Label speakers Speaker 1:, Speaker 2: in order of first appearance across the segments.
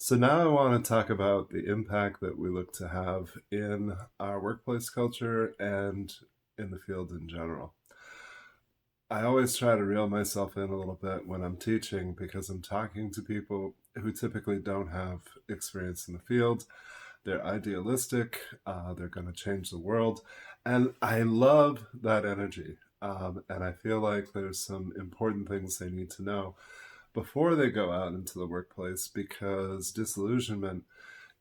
Speaker 1: So now I want to talk about the impact that we look to have in our workplace culture and in the field in general. I always try to reel myself in a little bit when I'm teaching because I'm talking to people who typically don't have experience in the field. They're idealistic, they're going to change the world. And I love that energy. And I feel like there's some important things they need to know before they go out into the workplace because disillusionment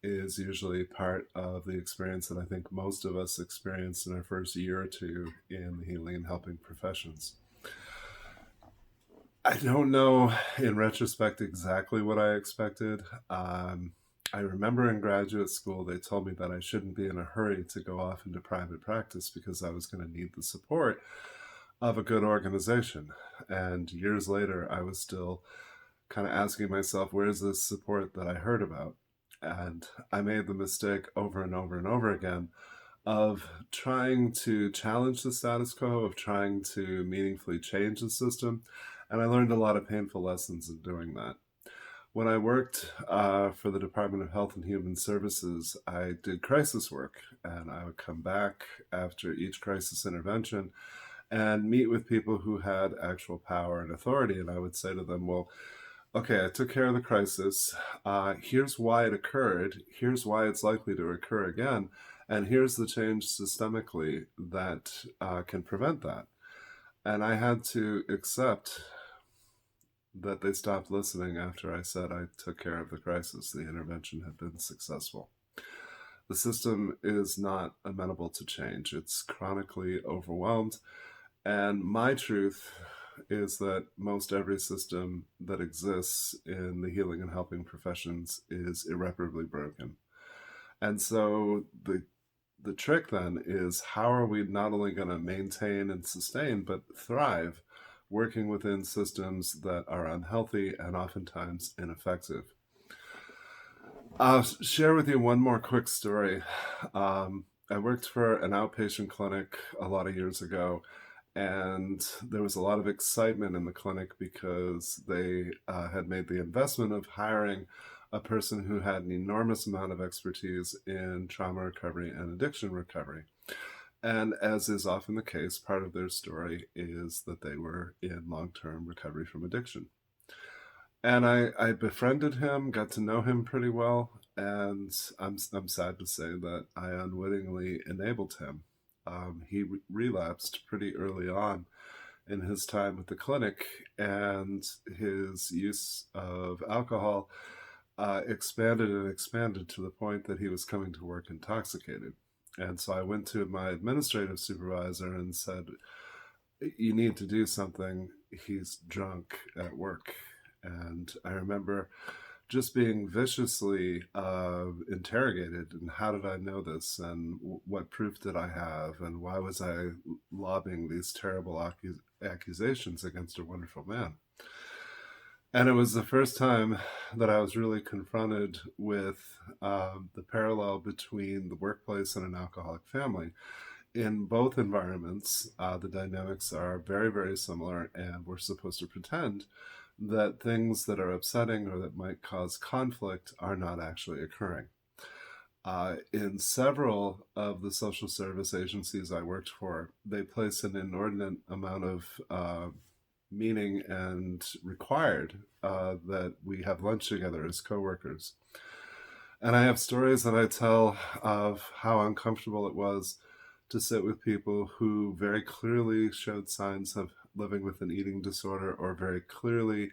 Speaker 1: is usually part of the experience that I think most of us experience in our first year or two in the healing and helping professions. I don't know in retrospect exactly what I expected. I remember in graduate school, they told me that I shouldn't be in a hurry to go off into private practice because I was going to need the support of a good organization. And years later, I was still kind of asking myself, where's this support that I heard about? And I made the mistake over and over and over again of trying to challenge the status quo, of trying to meaningfully change the system. And I learned a lot of painful lessons in doing that. When I worked for the Department of Health and Human Services, I did crisis work, and I would come back after each crisis intervention and meet with people who had actual power and authority. And I would say to them, well, okay, I took care of the crisis. Here's why it occurred. Here's why it's likely to occur again. And here's the change systemically that can prevent that. And I had to accept that they stopped listening after I said I took care of the crisis. The intervention had been successful. The system is not amenable to change, it's chronically overwhelmed. And my truth is that most every system that exists in the healing and helping professions is irreparably broken. And so the trick then is how are we not only going to maintain and sustain, but thrive working within systems that are unhealthy and oftentimes ineffective. I'll share with you one more quick story. I worked for an outpatient clinic a lot of years ago, and there was a lot of excitement in the clinic because they had made the investment of hiring a person who had an enormous amount of expertise in trauma recovery and addiction recovery. And as is often the case, part of their story is that they were in long term recovery from addiction. And I befriended him, got to know him pretty well, and I'm sad to say that I unwittingly enabled him. He relapsed pretty early on in his time at the clinic, and his use of alcohol expanded and expanded to the point that he was coming to work intoxicated. And so I went to my administrative supervisor and said, you need to do something. He's drunk at work. And I remember just being viciously interrogated. And how did I know this? And what proof did I have? And why was I lobbing these terrible accusations against a wonderful man? And it was the first time that I was really confronted with the parallel between the workplace and an alcoholic family. In both environments, the dynamics are very, very similar, and we're supposed to pretend that things that are upsetting or that might cause conflict are not actually occurring. In several of the social service agencies I worked for, they place an inordinate amount of meaning and required that we have lunch together as coworkers. And I have stories that I tell of how uncomfortable it was to sit with people who very clearly showed signs of living with an eating disorder or very clearly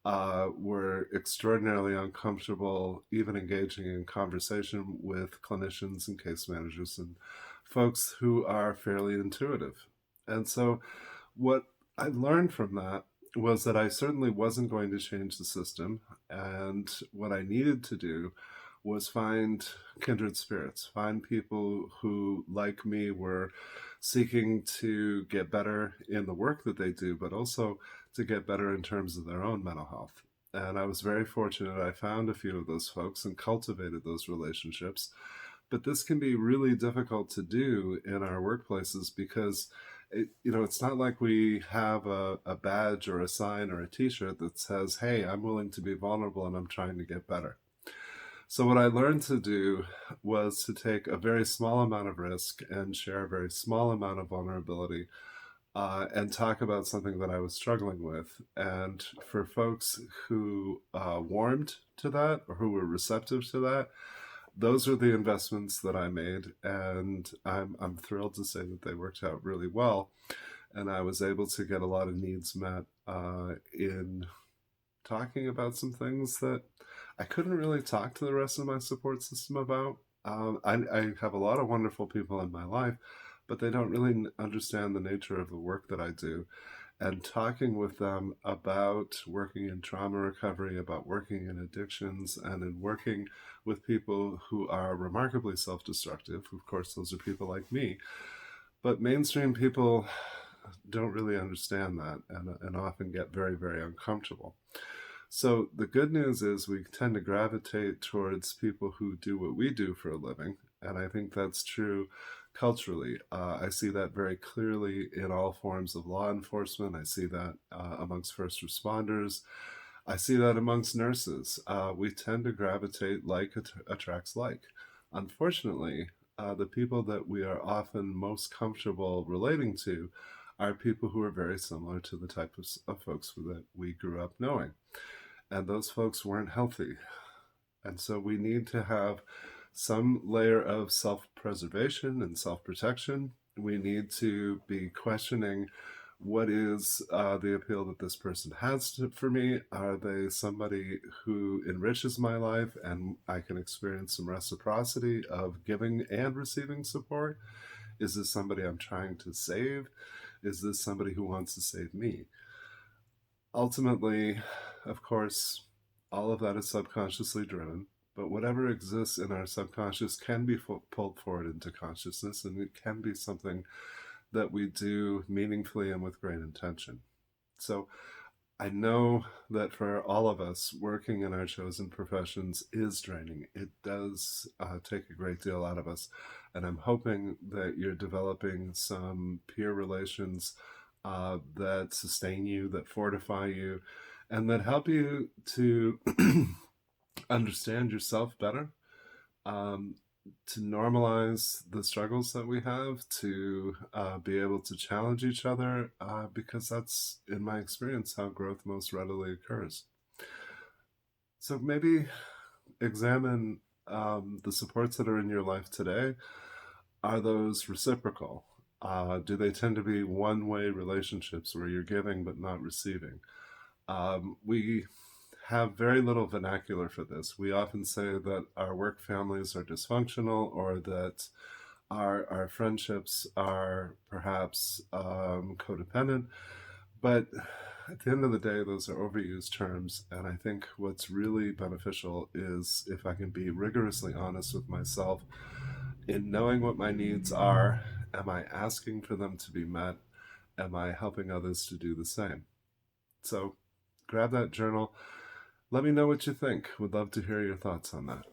Speaker 1: were extraordinarily uncomfortable even engaging in conversation with clinicians and case managers and folks who are fairly intuitive. And so what I learned from that was that I certainly wasn't going to change the system. And what I needed to do was find kindred spirits, find people who, like me, were seeking to get better in the work that they do, but also to get better in terms of their own mental health. And I was very fortunate. I found a few of those folks and cultivated those relationships. But this can be really difficult to do in our workplaces because it's not like we have a badge or a sign or a t-shirt that says, hey, I'm willing to be vulnerable and I'm trying to get better. So, what I learned to do was to take a very small amount of risk and share a very small amount of vulnerability, and talk about something that I was struggling with. And for folks who warmed to that or who were receptive to that, those are the investments that I made. And I'm thrilled to say that they worked out really well. And I was able to get a lot of needs met in talking about some things that I couldn't really talk to the rest of my support system about. I have a lot of wonderful people in my life, but they don't really understand the nature of the work that I do. And talking with them about working in trauma recovery, about working in addictions, and in working with people who are remarkably self destructive. Of course, those are people like me. But mainstream people don't really understand that and often get very, very uncomfortable. So the good news is we tend to gravitate towards people who do what we do for a living. And I think that's true culturally. I see that very clearly in all forms of law enforcement. I see that amongst first responders. I see that amongst nurses. We tend to gravitate like attracts like. Unfortunately, the people that we are often most comfortable relating to are people who are very similar to the type of folks that we grew up knowing. And those folks weren't healthy. And so we need to have some layer of self preservation and self protection. We need to be questioning what is the appeal that this person has for me. Are they somebody who enriches my life and I can experience some reciprocity of giving and receiving support? Is this somebody I'm trying to save? Is this somebody who wants to save me? Ultimately, of course, all of that is subconsciously driven, but whatever exists in our subconscious can be pulled forward into consciousness, and it can be something that we do meaningfully and with great intention. So I know that for all of us, working in our chosen professions is draining. It does take a great deal out of us. And I'm hoping that you're developing some peer relations that sustain you, that fortify you, and that help you to understand yourself better, um, to normalize the struggles that we have, to be able to challenge each other, because that's, in my experience, how growth most readily occurs. So maybe examine the supports that are in your life today. Are those reciprocal? Do they tend to be one-way relationships where you're giving but not receiving? We have very little vernacular for this. We often say that our work families are dysfunctional, or that our friendships are perhaps codependent. But at the end of the day, those are overused terms. And I think what's really beneficial is if I can be rigorously honest with myself in knowing what my needs are. Am I asking for them to be met? Am I helping others to do the same? So grab that journal. Let me know what you think. Would love to hear your thoughts on that.